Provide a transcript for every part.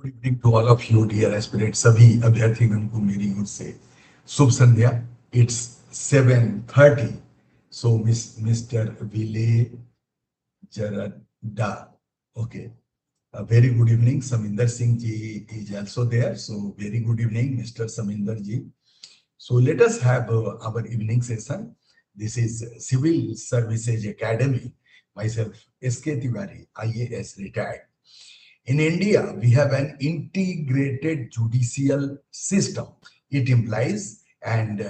Good evening to all of you dear aspirant सभी अभ्यर्थीगण को मेरी ओर से शुभ संध्या। It's 7:30। So mister Vile Jarda, okay, a very good evening. Saminder Singh ji is also there, so very good evening Mr. Saminder ji. So let us have our evening session. This is Civil Services Academy. Myself SK Tiwari, IAS retired. In India, we have an integrated judicial system. It implies and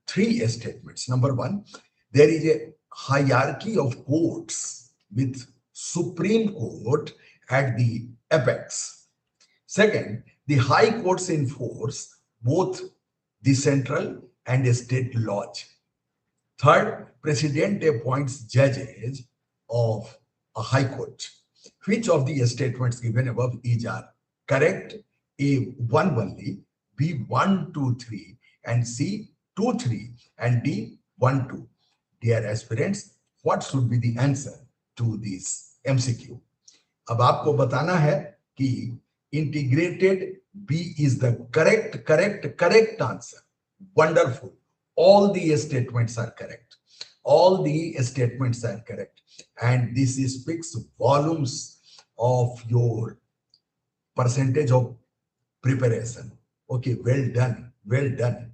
three statements. Number one, there is a hierarchy of courts with Supreme Court at the apex. Second, the high courts enforce both the central and state laws. Third, president appoints judges of a high court. Which of the statements given above is are correct? A, 1 only, B, 1 2 3, and C, 2 3, and D, 1 2. Dear aspirants, what should be the answer to this MCQ? अब आपको बताना है कि integrated B is the correct answer. Wonderful. All the statements are correct. All the statements are correct. And this speaks volumes of your percentage of preparation. Okay, well done, well done.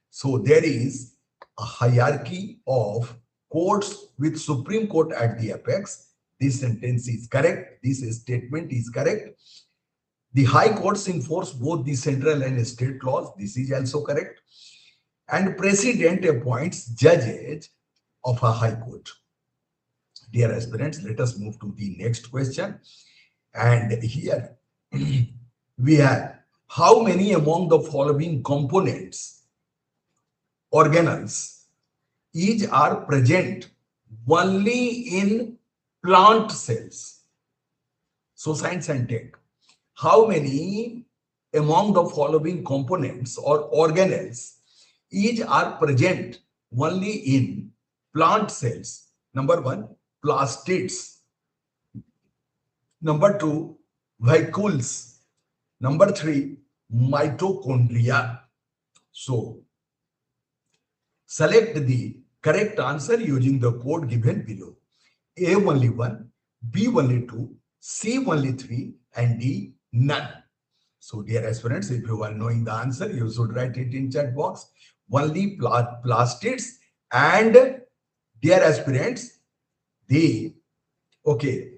So there is a hierarchy of courts with Supreme Court at the apex. This sentence is correct. This statement is correct. The high courts enforce both the central and state laws. This is also correct. And president appoints judges of a high court. Dear aspirants, let us move to the next question. And here we have how many among the following components, organelles, each are present only in plant cells. So science and tech. How many among the following components or organelles each are present only in plant cells? Number one, plastids. Number two, vacuoles. Number three, mitochondria. So select the correct answer using the code given below. A only 1, B only 2, C only 3, and D none. So dear aspirants, if you are knowing the answer, you should write it in chat box. Only plastids. And dear aspirants, the okay,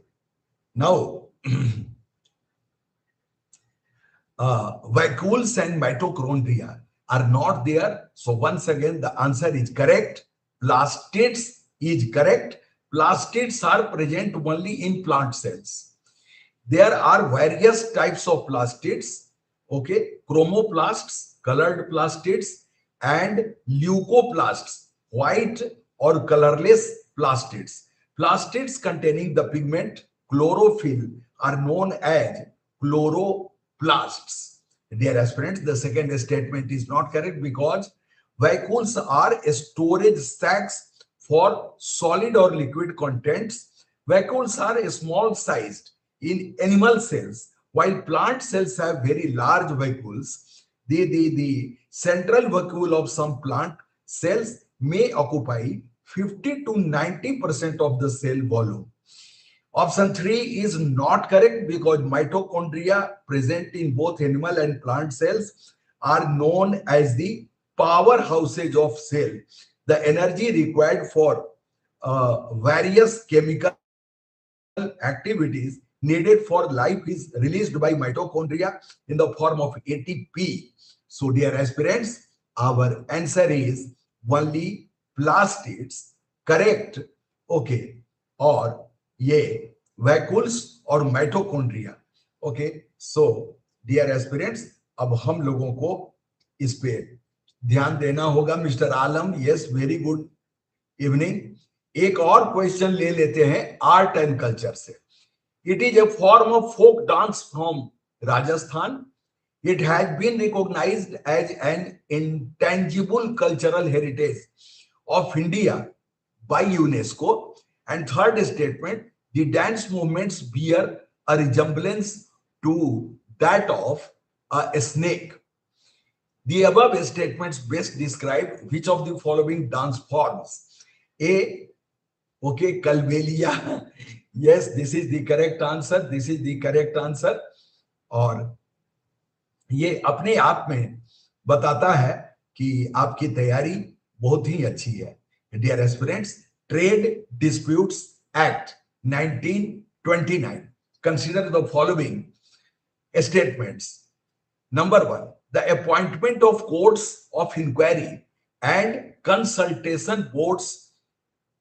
now vacuoles and mitochondria are not there. So once again, the answer is correct. Plastids is correct. Plastids are present only in plant cells. There are various types of plastids. Okay, chromoplasts, colored plastids, and leucoplasts, white or colorless plastids. Plastids containing the pigment chlorophyll are known as chloroplasts. Dear aspirants, the second statement is not correct because vacuoles are storage sacs for solid or liquid contents. Vacuoles are small sized in animal cells, while plant cells have very large vacuoles. The central vacuole of some plant cells may occupy 50 to 90% of the cell volume. Option 3 is not correct because mitochondria present in both animal and plant cells are known as the powerhouses of cell. The energy required for various chemical activities needed for life is released by mitochondria in the form of ATP. So dear aspirants, our answer is only plastids, correct? Okay, or ये vacuoles और mitochondria. Okay, so dear aspirants, अब हम लोगों को इस पे ध्यान देना होगा. Mister Alam, yes, very good evening. एक और क्वेश्चन ले लेते हैं आर्ट एंड कल्चर से. It is a form of folk dance from Rajasthan. It has been recognized as an intangible cultural heritage of India by UNESCO. And third statement, the dance movements bear a resemblance to that of a snake. The above statements best describe which of the following dance forms? A, okay, Kalbelia. Yes, this is the correct answer. This is the correct answer. और ये अपने आप में बताता है कि आपकी तैयारी बहुत ही अच्छी है. Dear aspirants, Trade Disputes Act 1929. Consider the following statements. Number one, the appointment of courts of inquiry and consultation boards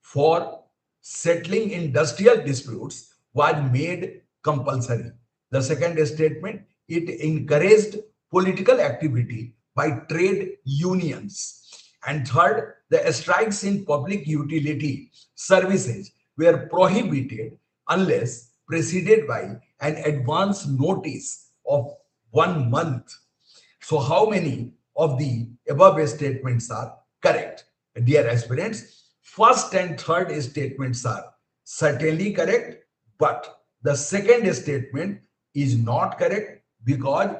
for settling industrial disputes was made compulsory. The second statement, it encouraged political activity by trade unions. And third, the strikes in public utility services were prohibited unless preceded by an advance notice of 1 month. So how many of the above statements are correct? Dear aspirants, first and third statements are certainly correct, but the second statement is not correct because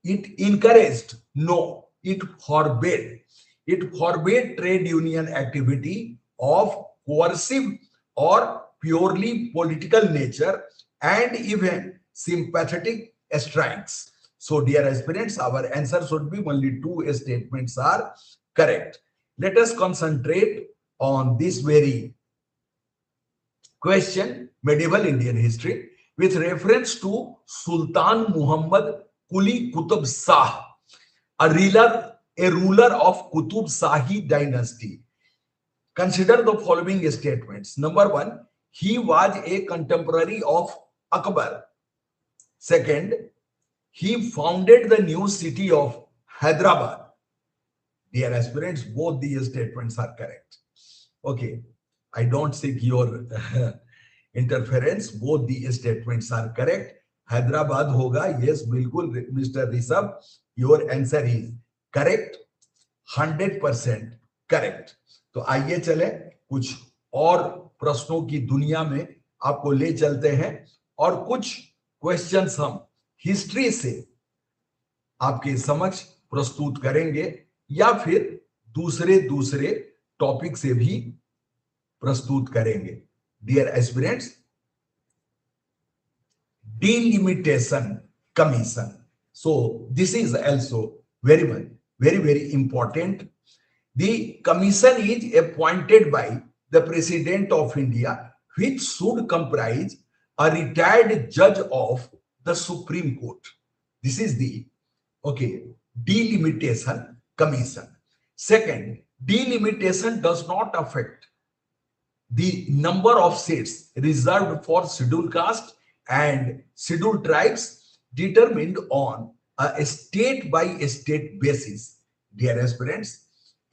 it encouraged, no, it forbade trade union activity of coercive or purely political nature and even sympathetic strikes. So, dear aspirants, our answer should be only two statements are correct. Let us concentrate on this very question, medieval Indian history, with reference to Sultan Muhammad Quli Qutb Shah, a ruler of Qutub Shahi dynasty. Consider the following statements. Number one, he was a contemporary of Akbar. Second, he founded the new city of Hyderabad. Dear aspirants, both these statements are correct. Okay, I don't seek your interference. Both the statements are correct. Hyderabad hoga. Yes, bilkul, Mr. Rishabh. Your answer is correct. 100% correct. तो आइए चले कुछ और प्रश्नों की दुनिया में आपको ले चलते हैं और कुछ क्वेश्चंस हम हिस्ट्री से आपके समक्ष प्रस्तुत करेंगे या फिर दूसरे टॉपिक से भी प्रस्तुत करेंगे. Dear aspirants, delimitation commission. So this is also very important. The commission is appointed by the President of India, which should comprise a retired judge of the Supreme Court. This is the delimitation commission. Second, delimitation does not affect the number of seats reserved for scheduled caste and scheduled tribes determined on a state by state basis. Dear aspirants,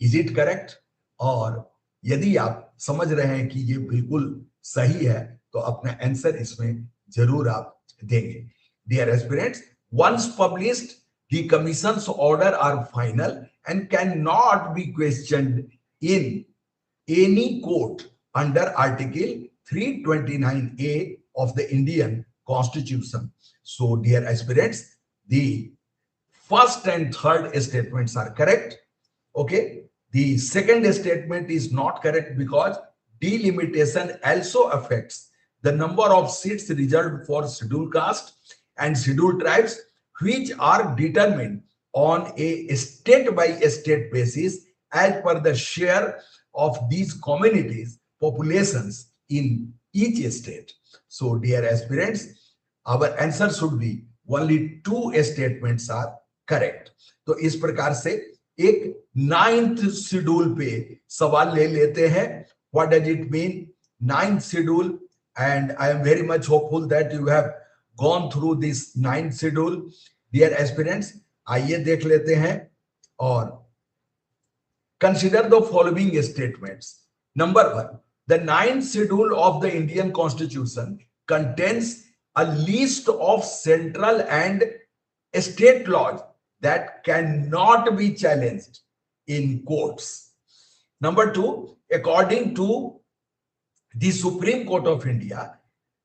is it correct? और यदि आप समझ रहे हैं कि ये बिल्कुल सही है तो अपना आंसर इसमें जरूर आप देंगे. Dear aspirants, once published, the commission's order are final and cannot be questioned in any court under Article 329A of the Indian Constitution. So, dear aspirants, the first and third statements are correct. Okay. The second statement is not correct because delimitation also affects the number of seats reserved for scheduled caste and scheduled tribes, which are determined on a state by state basis as per the share of these communities populations in each state. So, dear aspirants, our answer should be only two statements are correct. तो इस प्रकार से एक 9th schedule पे सवाल ले लेते हैं. What does it mean? 9th schedule, and I am very much hopeful that you have gone through this 9th schedule. Dear aspirants, आइए देख लेते हैं और consider the following statements. Number one, the 9th schedule of the Indian Constitution contains a list of central and state laws that cannot be challenged in courts. Number two, according to the Supreme Court of India,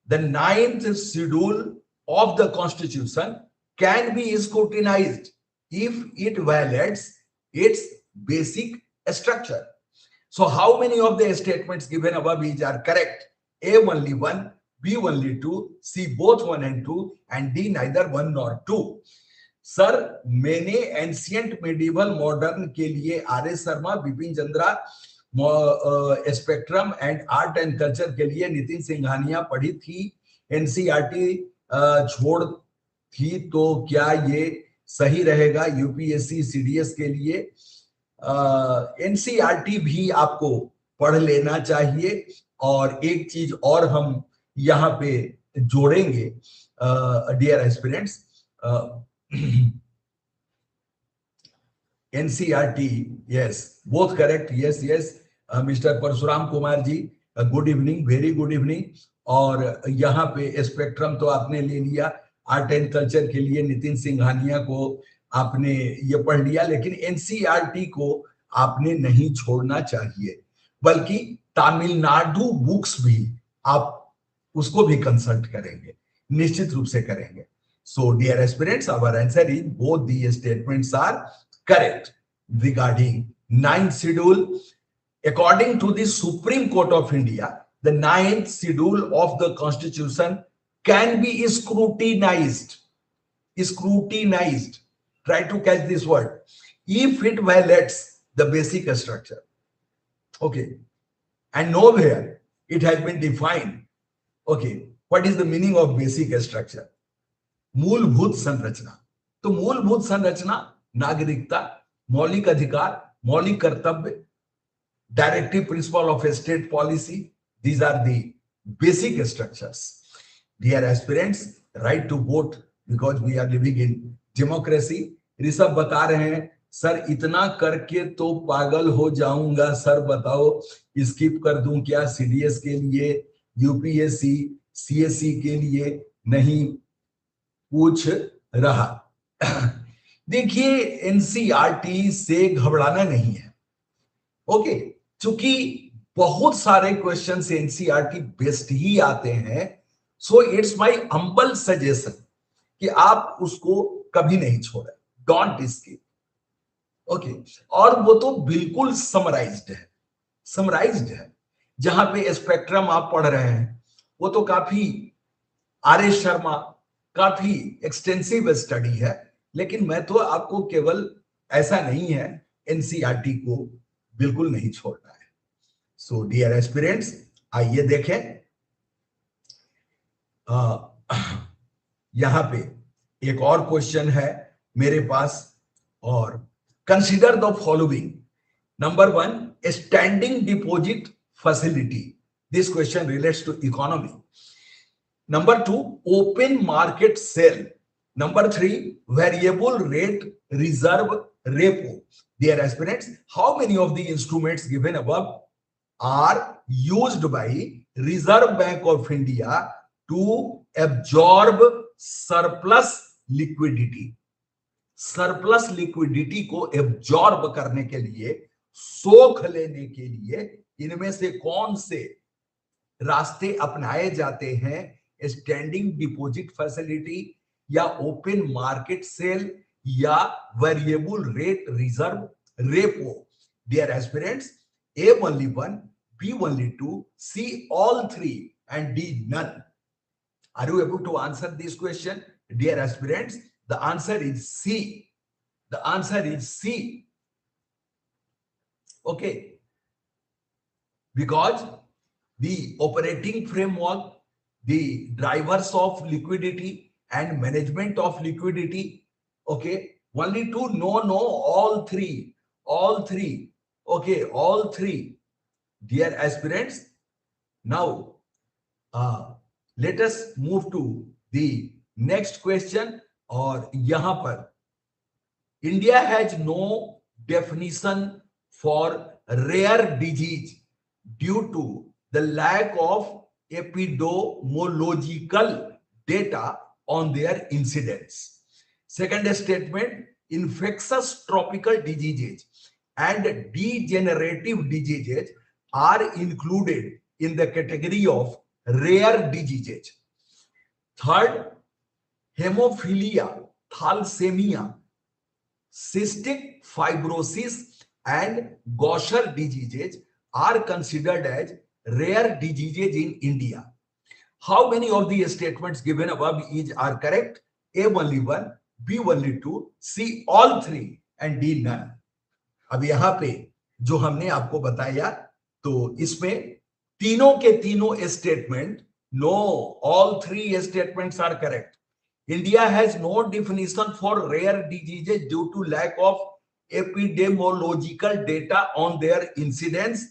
the 9th schedule of the Constitution can be scrutinized if it violates its basic structure. So how many of the statements given above is are correct? A only one, B only two, C both one and two, and D neither one nor two. Sir मैंने ancient medieval modern के लिए R S Sharma, Bipin Chandra, spectrum and art and culture के लिए नितिन सिंघानिया पढ़ी थी, NCERT छोड़ थी, तो क्या ये सही रहेगा यूपीएससी सीडीएस के लिए? एनसीईआरटी भी आपको पढ़ लेना चाहिए। और एक चीज और हम यहाँ पे जोड़ेंगे dear aspirants, NCERT, yes both correct, yes yes mister Parshuram Kumar ji, good evening, very good evening. और यहाँ पे स्पेक्ट्रम तो आपने ले लिया, आर्ट एंड कल्चर के लिए नितिन सिंघानिया को आपने ये पढ़ लिया, लेकिन एनसीईआरटी को आपने नहीं छोड़ना चाहिए, बल्कि तमिलनाडु बुक्स भी आप उसको भी कंसल्ट करेंगे, निश्चित रूप से करेंगे। So dear aspirants, our answer is both the statements are correct regarding ninth schedule. According to the Supreme Court of India, the ninth schedule of the Constitution can be scrutinized. Scrutinized. Try to catch this word. If it violates the basic structure. Okay. And nowhere it has been defined. Okay. What is the meaning of basic structure? मूलभूत संरचना। तो मूलभूत संरचना नागरिकता, मौलिक अधिकार, मौलिक कर्तव्य, directive principle of state policy, these are the basic structures. Dear aspirants, right to vote because we are living in democracy. Rishabh बता रहे हैं सर इतना करके तो पागल हो जाऊंगा, सर बताओ स्किप कर दूं क्या सीडीएस के लिए, यूपीएससी सीएससी के लिए नहीं पूछ रहा। देखिए एनसीईआरटी से घबराना नहीं है, ओके, क्योंकि बहुत सारे क्वेश्चन से एनसीईआरटी बेस्ड ही आते हैं। So it's my humble suggestion कि आप उसको कभी नहीं छोड़े, डोंट स्किप, ओके। और वो तो बिल्कुल समराइज्ड है। जहां पे स्पेक्ट्रम आप पढ़ रहे हैं वो तो काफी आर एस शर्मा, काफी एक्सटेंसिव स्टडी है, लेकिन मैं तो आपको केवल ऐसा नहीं है, एनसीईआरटी को बिल्कुल नहीं छोड़ना है। सो डियर एस्पिरेंट्स, आइए देखें, यहां पे एक और क्वेश्चन है मेरे पास, और consider the following. Number 1, standing deposit facility, this question relates to economy. Number 2, open market sale. Number 3, variable rate reserve repo. Dear aspirants, how many of the instruments given above are used by Reserve Bank of India to absorb surplus liquidity? Surplus liquidity को absorb करने के लिए, सोख लेने के लिए इनमें से कौन से रास्ते अपनाए जाते हैं? स्टैंडिंग डिपॉजिट फैसिलिटी, या ओपन मार्केट सेल, या variable rate reserve repo. Dear aspirants, A only 1, B only 2, C all 3 and D none. Are you able to answer this question? Dear aspirants, the answer is C. The answer is C. Okay. Because the operating framework, the drivers of liquidity and management of liquidity, okay, only to know all three, okay, all three. Dear aspirants, now let us move to the next question. और यहां पर India has no definition for rare disease due to the lack of epidemiological data on their incidence. Second statement, infectious tropical diseases and degenerative diseases are included in the category of rare diseases. Third, hemophilia thalassemia, cystic fibrosis and Gaucher diseases are considered as rare diseases in India. How many of the statements given above are correct? A only one, B only two, C all three and D none. अब यहां पे जो हमने आपको बताया तो इसमें तीनों के तीनों statement, no, all three statements are correct. India has no definition for rare diseases due to lack of epidemiological data on their incidence.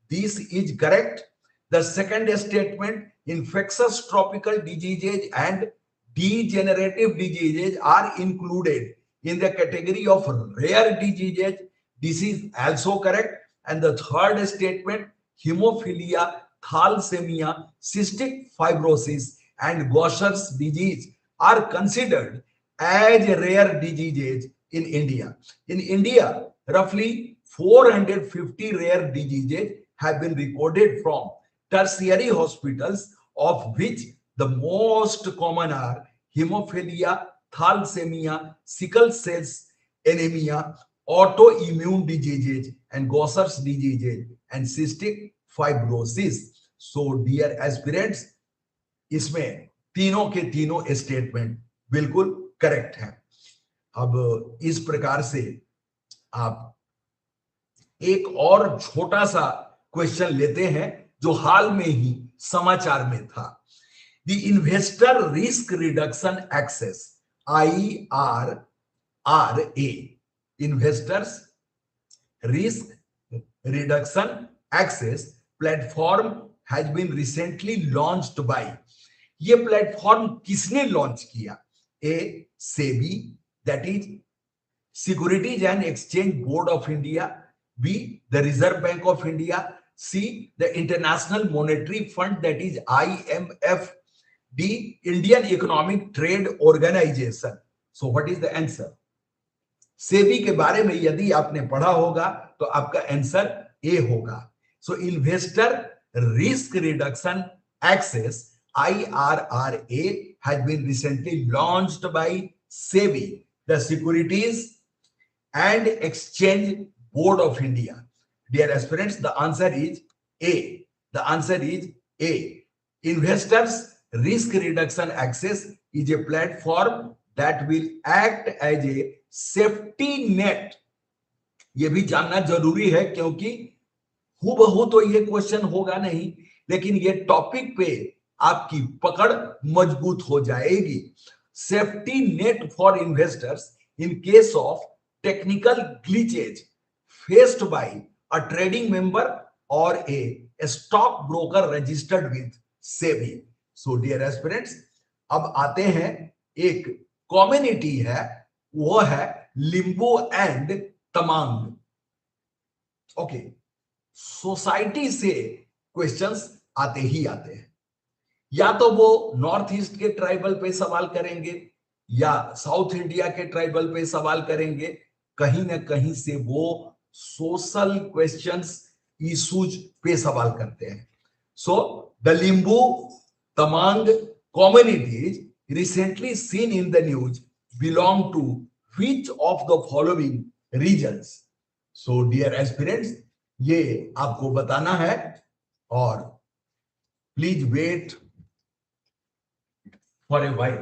This is correct. The second statement, infectious tropical diseases and degenerative diseases are included in the category of rare diseases. This is also correct. And the third statement, hemophilia, thalassemia, cystic fibrosis and Gaucher's disease are considered as rare diseases in India. In India, roughly 450 rare diseases have been recorded from tertiary hospitals, of which the most common are hemophilia, thalassemia, sickle cell anemia, autoimmune diseases, and Gaucher's diseases, and cystic fibrosis. So, dear aspirants, इसमें तीनों के तीनों statement बिल्कुल correct हैं. अब इस प्रकार से आप एक और छोटा सा क्वेश्चन लेते हैं जो हाल में ही समाचार में था. The investor risk reduction access, IRRA, investors risk reduction access platform has been recently launched by. ये प्लेटफॉर्म किसने लॉन्च किया? A, SEBI, that is Securities and Exchange Board of India. B, the Reserve Bank of India. C, the International Monetary Fund, that is IMF. D, Indian economic trade organisation. So what is the answer? SEBI के बारे में यदि आपने पढ़ा होगा तो आपका answer A होगा. So investor risk reduction access, IRRA, has been recently launched by SEBI, the Securities and Exchange Board of India. Dear aspirants, the answer is A. The answer is A. Investors Risk Reduction Access is a platform that will act as a safety net. ये भी जानना जरूरी है क्योंकि हूबहू तो ये question होगा नहीं, लेकिन ये टॉपिक पे आपकी पकड़ मजबूत हो जाएगी. Safety net for investors in case of technical glitches faced by a trading member और a stock broker registered with SEBI. So dear aspirants, अब आते हैं, एक कम्युनिटी है, वो है Limbu and Tamang. Okay, society से क्वेश्चंस आते ही आते हैं. या तो वो नॉर्थ ईस्ट के ट्राइबल पे सवाल करेंगे या साउथ इंडिया के ट्राइबल पे सवाल करेंगे. कहीं ना कहीं से वो सोशल क्वेश्चंस, इश्यूज पे सवाल करते हैं. So the Limbu Tamang communities recently seen in the news belong to which of the following regions? So dear aspirants, ये आपको बताना है और please wait for a while.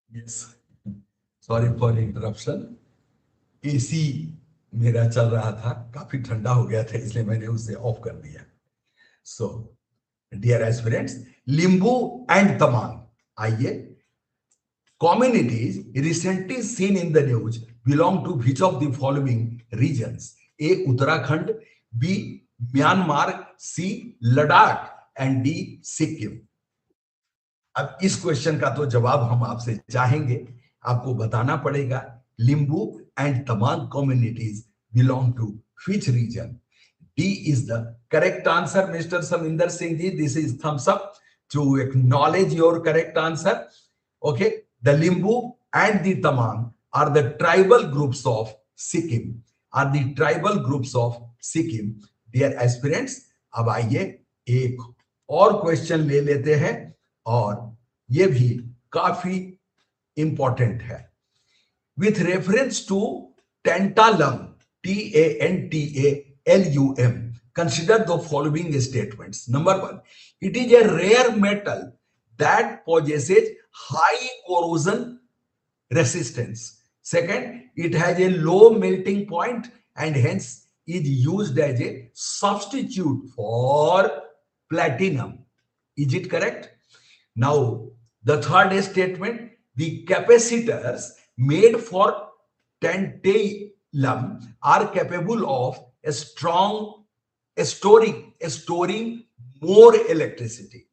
Yes. Sorry for interruption. AC मेरा चल रहा था, काफी ठंडा हो गया था, इसलिए मैंने उसे ऑफ कर दिया. So, dear aspirants, लिंबू एंड तमांग, आइए, communities recently seen in the news belong to which of the following regions? A, Uttarakhand, B, Myanmar, C, Ladakh and D, Sikkim. अब इस क्वेश्चन का तो जवाब हम आपसे चाहेंगे, आपको बताना पड़ेगा Limbu and Tamang communities belong to which region? D is the correct answer, Mr. Saminder Singh ji. This is thumbs up to acknowledge your correct answer. Okay, the Limbu and the Tamang are the tribal groups of Sikkim. Are the tribal groups of Sikkim. Dear aspirants, अब आइए एक और question ले लेते हैं और ये भी काफी इंपॉर्टेंट है. With reference to tantalum, Tantalum, consider the following statements. Number one, it is a rare metal that possesses high corrosion resistance. Second, it has a low melting point and hence is used as a substitute for platinum. Is it correct? Now, the third statement, the capacitors made for tantalum are capable of storing more electricity.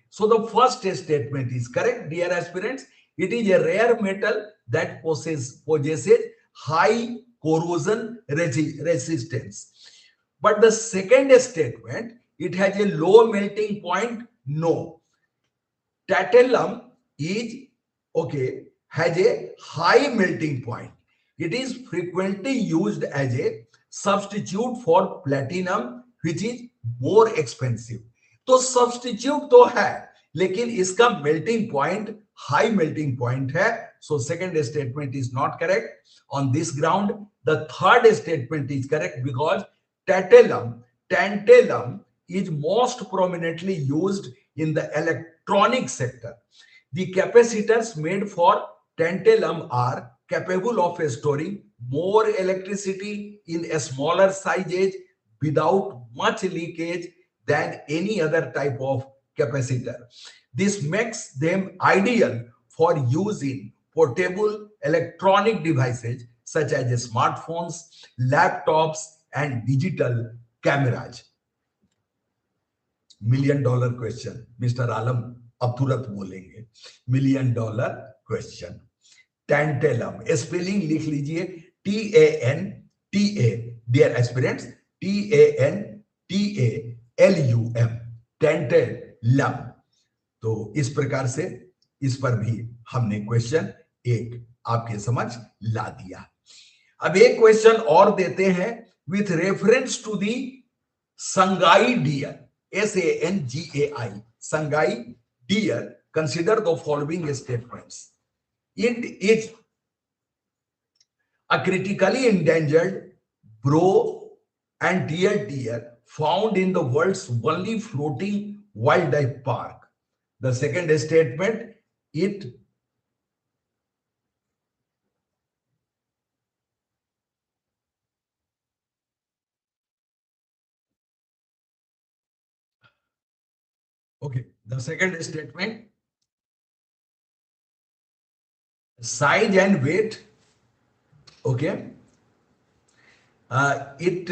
So the first statement is correct, dear aspirants. It is a rare metal that possesses high corrosion resistance. But the second statement, it has a low melting point. No. Tantalum has a high melting point. It is frequently used as a substitute for platinum, which is more expensive. तो substitute तो है लेकिन इसका melting point high melting point है. So second statement is not correct. On this ground the third statement is correct because tantalum is most prominently used in the electronic sector. The capacitors made for tantalum are capable of storing more electricity in a smaller sizes without much leakage than any other type of capacitor. This makes them ideal for use in portable electronic devices such as smartphones, laptops, and digital cameras. $1 million question. Mister Alam अब तुरंत बोलेंगे. $1 million question. टैंटेलम spelling लिख लीजिए. TANTA. Dear aspirants, TANTALUM. Tantalum. तो इस प्रकार से इस पर भी हमने क्वेश्चन एक आपके समझ ला दिया. अब एक क्वेश्चन और देते हैं. With reference to the sangai deer, SANGAI, sangai deer, consider the following statements. It is a critically endangered bro and deer found in the world's only floating wildlife park. The second statement, it the second statement, size and weight, it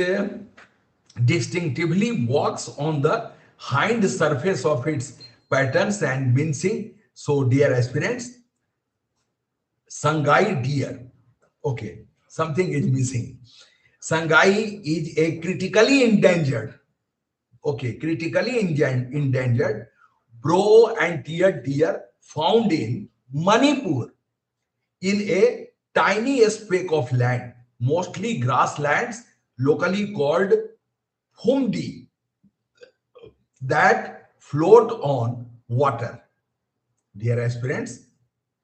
distinctively walks on the hind surface of its patterns and mincing. So dear aspirants, Sangai deer, something is missing. Sangai is a critically endangered, critically endangered bro and deer found in Manipur in a tiny speck of land, mostly grasslands, locally called humdi, that float on water. Dear aspirants,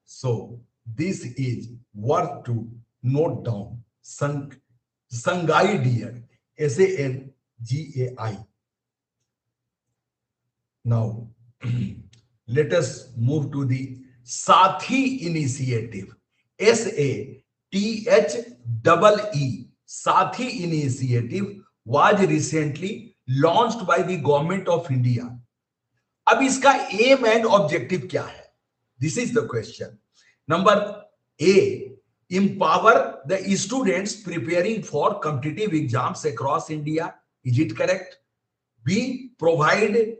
so this is worth to note down. Sangai deer, SANGAI. Now, let us move to the Sathi initiative. SATHEE. Sathi initiative was recently launched by the government of India. अब इसका aim and objective क्या है? This is the question. Number A, empower the students preparing for competitive exams across India. Is it correct? B, provide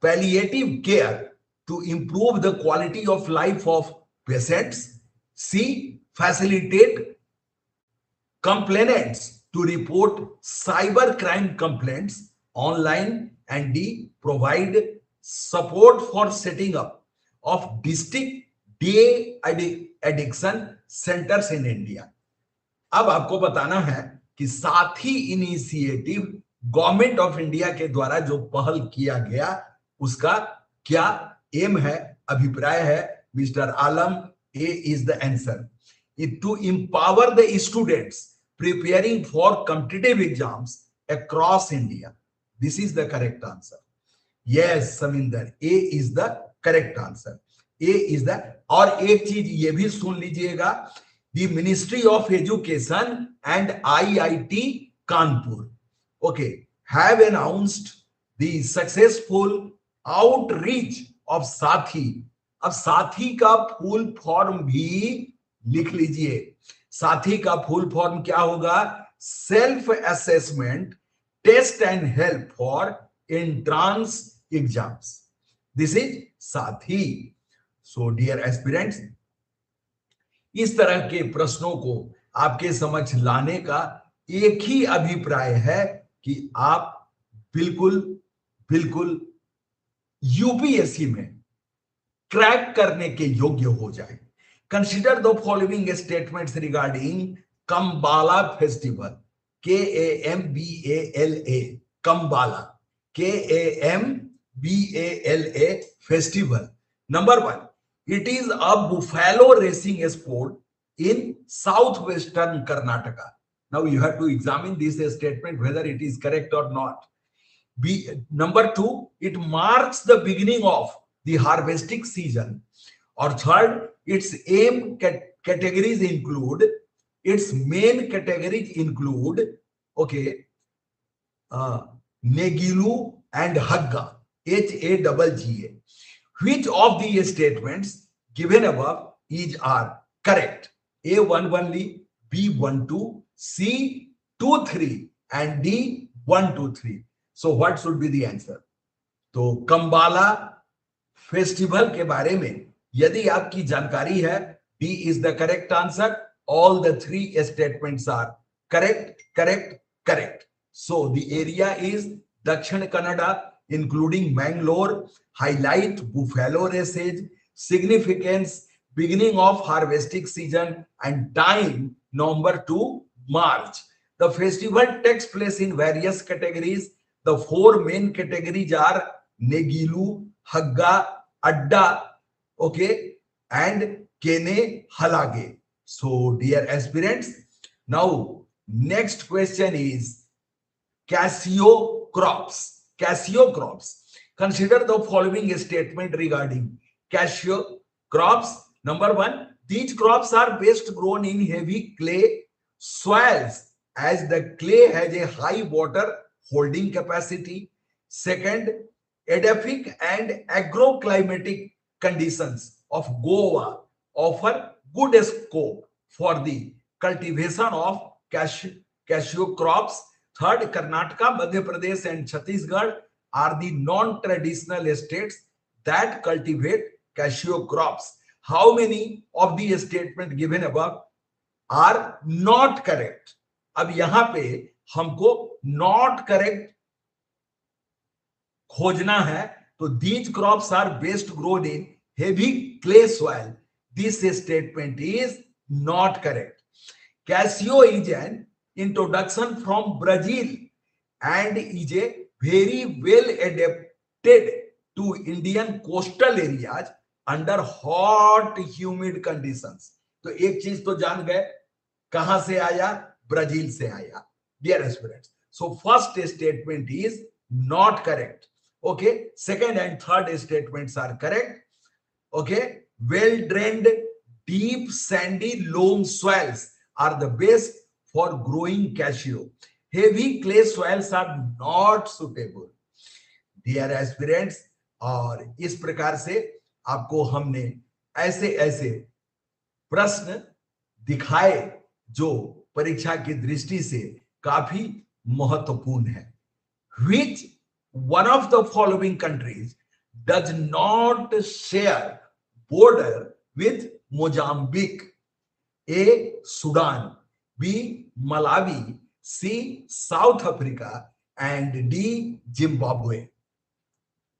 palliative care to improve the quality of life of patients. C, facilitate complainants to report cybercrime complaints online. And D, provide support for setting up of district day addiction centres in India. अब आपको बताना है कि साथी initiative government of India के द्वारा जो पहल किया गया उसका क्या एम है, अभिप्राय है mister Alam. A is the answer. To empower the students preparing for competitive exams across India. This is the correct answer. Yes Saminder, A is the correct answer. A is the, और एक चीज ये भी सुन लीजिएगा, the Ministry of Education and IIT Kanpur, okay, have announced the successful outreach of साथी। अब साथी का फुल फॉर्म भी लिख लीजिए। साथी का फुल फॉर्म क्या होगा? Self assessment test and help for entrance exams. This is Sathee. So dear aspirants, इस तरह के प्रश्नों को आपके समक्ष लाने का एक ही अभिप्राय है कि आप बिल्कुल बिल्कुल यूपीएससी में क्रैक करने के योग्य हो जाए। Consider the following statements regarding Kambala festival. KAMBALA, Kambala, KAMBALA festival. Number 1, it is a buffalo racing sport in southwestern Karnataka. Now you have to examine this statement whether it is correct or not. Number 2, it marks the beginning of the harvesting season. Or third, its categories include, its main categories include, okay, Negilu and Hagga, HAGGA. Which of the statements given above are correct? A 1-1, B 1-2, C 2-3 and D 1-2-3. So what should be the answer? तो Kambala festival के बारे में यदि आपकी जानकारी है, D is the correct answer. All the 3 statements are correct, correct, correct. So the area is Dakshin Kannada, including Mangalore. Highlight buffalo races, significance, beginning of harvesting season and time November to March. The festival takes place in various categories. The 4 main categories are Negilu, Hagga, Adda, okay, and Kene Halage. So dear aspirants, now next question is Casio crops. Casio crops. Consider the following statement regarding cashew crops. Number 1, these crops are best grown in heavy clay soils as the clay has a high water holding capacity. Second, edaphic and agroclimatic conditions of Goa offer good scope for the cultivation of cashew crops. Third, Karnataka, Madhya Pradesh and Chhattisgarh are the non-traditional states that cultivate cashew crops. How many of the statements given above are not correct? अब यहां पे हमको not correct खोजना है, तो these crops are best grown in heavy clay soil. This statement is not correct. Cashew is an introduction from Brazil and is a very well adapted to Indian coastal areas under hot humid conditions. तो एक चीज तो जान गए, कहां से आया? Brazil से आया। Dear aspirants, so first statement is not correct. Okay, second and third statements are correct. Okay, well drained, deep sandy loam soils are the best for growing cashew. Heavy clay soils are not suitable. Dear aspirants, और इस प्रकार से आपको हमने ऐसे ऐसे प्रश्न दिखाए जो परीक्षा की दृष्टि से काफी महत्वपूर्ण है। Which one of the following countries does not share border with Mozambique? A. Sudan, B. Malawi, C. South Africa and D. Zimbabwe.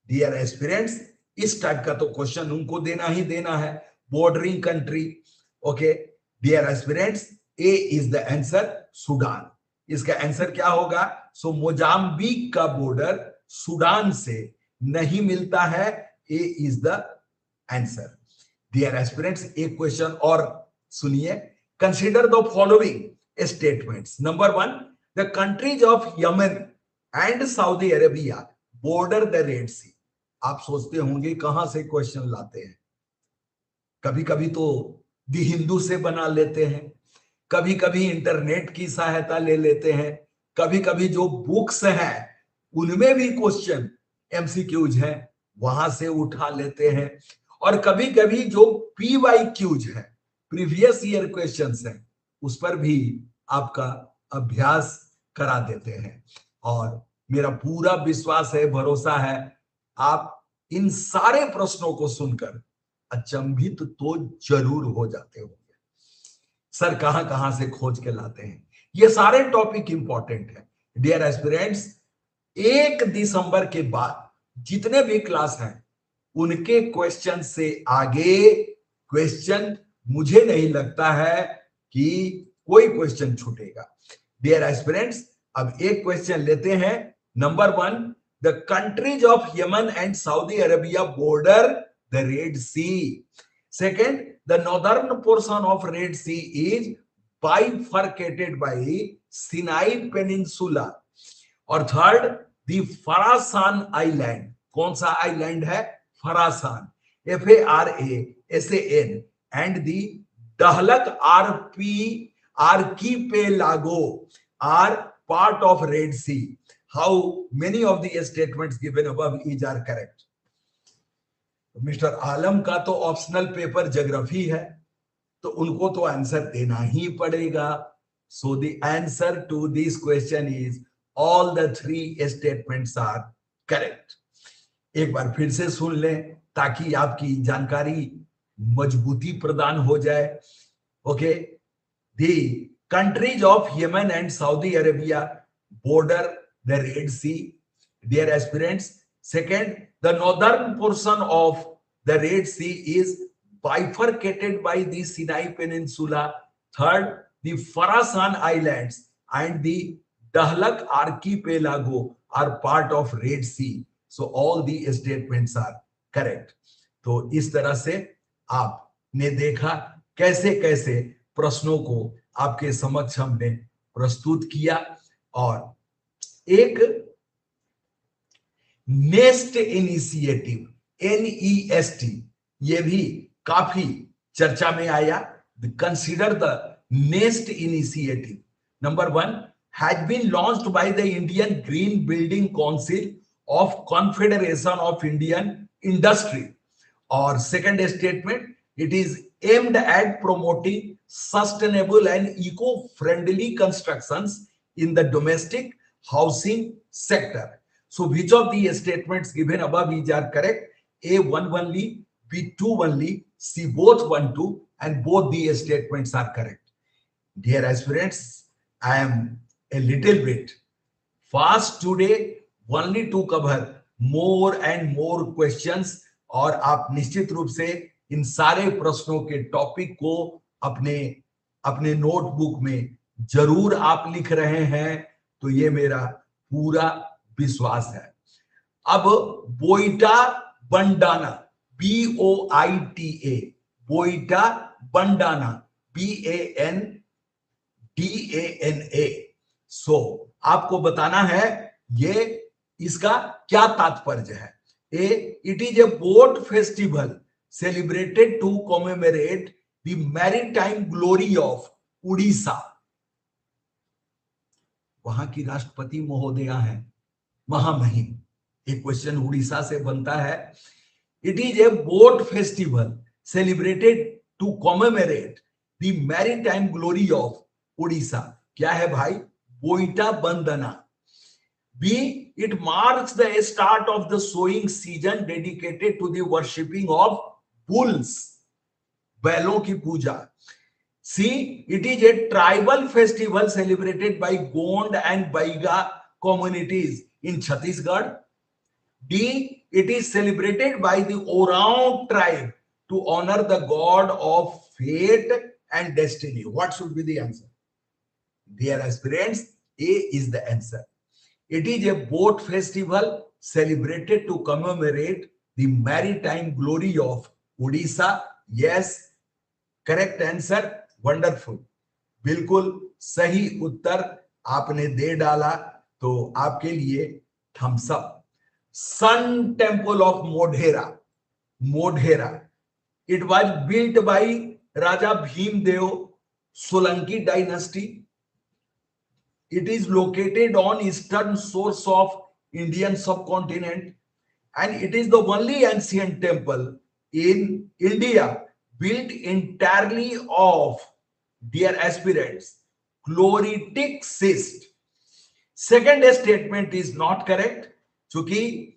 Dear aspirants, इस टाइप का तो क्वेश्चन उनको देना ही देना है। bordering country. Okay, dear aspirants, A is the answer, Sudan. इसका answer क्या होगा? सो मोजाम्बिक का बॉर्डर सूडान से नहीं मिलता है. A is the answer. Dear aspirants, एक क्वेश्चन और सुनिए. Consider the following statements. Number 1, the countries of Yemen and Saudi Arabia border the Red Sea. आप सोचते होंगे कहां से क्वेश्चन लाते हैं. कभी कभी तो दी हिंदू से बना लेते हैं, कभी कभी इंटरनेट की सहायता ले लेते हैं, कभी कभी जो बुक्स हैं उनमें भी क्वेश्चन एमसीक्यूज हैं वहां से उठा लेते हैं, और कभी कभी जो पीवाईक्यूज है, प्रीवियस ईयर क्वेश्चंस हैं, उस पर भी आपका अभ्यास करा देते हैं. और मेरा पूरा विश्वास है, भरोसा है, आप इन सारे प्रश्नों को सुनकर अचंभित तो जरूर हो जाते होंगे. सर कहां कहां से खोज के लाते हैं. ये सारे टॉपिक इंपॉर्टेंट है. डियर एस्पिरेंट्स, 1 दिसंबर के बाद जितने भी क्लास हैं उनके क्वेश्चन से आगे क्वेश्चन मुझे नहीं लगता है कि कोई क्वेश्चन छूटेगा. डियर एस्पिरेंट्स, अब एक क्वेश्चन लेते हैं. Number 1, the countries of Yemen and Saudi Arabia border the Red Sea. Second, the northern portion of Red Sea is bifurcated by Sinai Peninsula. और थर्ड, the फरासान आइलैंड. कौन सा island है? फरासान, FARASAN, and the Dahlak archipelago are part of Red Sea. How many of the statements given above is are correct? Mister Alam का तो optional paper geography है, तो उनको तो आंसर देना ही पड़ेगा. So the answer to this question is all the 3 statements are correct. एक बार फिर से सुन लें ताकि आपकी जानकारी मजबूती प्रदान हो जाए. Okay, the countries of Yemen and Saudi Arabia border the Red Sea. Dear aspirants, second, the northern portion of the Red Sea is bifurcated by the Sinai Peninsula. Third, the Farasan Islands and the Dahlak Archipelago are part of Red Sea. So all the statements are correct. तो इस तरह से आपने देखा कैसे कैसे प्रश्नों को आपके समक्ष हमने प्रस्तुत किया. और एक नेस्ट इनिशिएटिव, NEST, ये भी काफी चर्चा में आया. Consider the NEST initiative. Number 1, has been launched by the Indian Green Building Council of Confederation of Indian Industry. और second statement, it is aimed at promoting sustainable and eco friendly constructions in the domestic housing sector. So which of the statements given above is are correct? A 1 only, B 2 only, C both 1 2, and both the statements are correct. Dear aspirants, I am a little bit fast today, only to cover more and more questions. और आप निश्चित रूप से इन सारे प्रश्नों के topic को अपने अपने नोटबुक में जरूर आप लिख रहे हैं, तो ये मेरा पूरा विश्वास है. अब Boita Bandana, BOITA, Boita Bandana, BANDANA. So आपको बताना है ये इसका क्या तात्पर्य है. A, it is a boat festival celebrated to commemorate the maritime glory of Orissa. वहां की राष्ट्रपति महोदया हैं महामहिम. एक क्वेश्चन उड़ीसा से बनता है. It is a boat festival celebrated to commemorate the maritime glory of Orissa. क्या है भाई? Boita Bandana. B, it marks the start of the sowing season dedicated to the worshipping of bulls, बैलों की पूजा. C, it is a tribal festival celebrated by Gond and Baiga communities in Chhattisgarh. D, it is celebrated by the Oraon tribe to honor the god of fate and destiny. What should be the answer? Dear aspirants, A is the answer. It is a boat festival celebrated to commemorate the maritime glory of Odisha. Yes, correct answer. Wonderful. बिल्कुल सही उत्तर आपने दे डाला, तो आपके लिए thumbs up. Sun Temple of Modhera. Modhera. It was built by Raja Bhimdev, Solanki dynasty. It is located on eastern shores of Indian subcontinent, and it is the only ancient temple in India built entirely of, dear aspirants, chloritic schist. Second statement is not correct. Chunki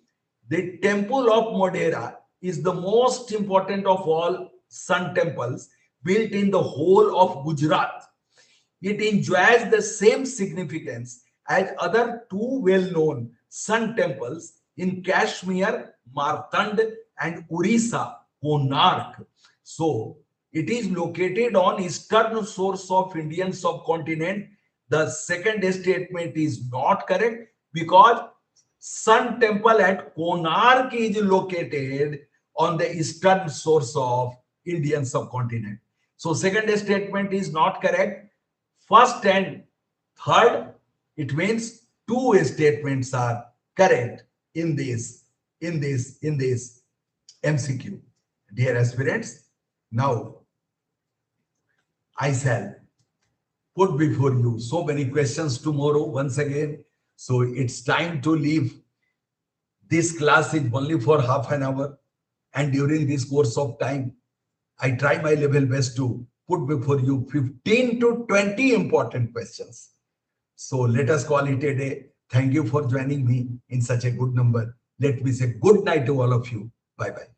the temple of Modhera is the most important of all sun temples built in the whole of Gujarat. It enjoys the same significance as other two well-known sun temples in Kashmir, Martand, and Orissa, Konark. So, it is located on eastern shores of Indian subcontinent. The second statement is not correct because Sun Temple at Konark is located on the eastern shores of Indian subcontinent. So second statement is not correct. First and third, it means two statements are correct in this MCQ. Dear aspirants, now I shall put before you so many questions tomorrow once again. So it's time to leave. This class is only for half an hour, and during this course of time, I try my level best to put before you 15 to 20 important questions. So let us call it a day. Thank you for joining me in such a good number. Let me say good night to all of you. Bye-bye.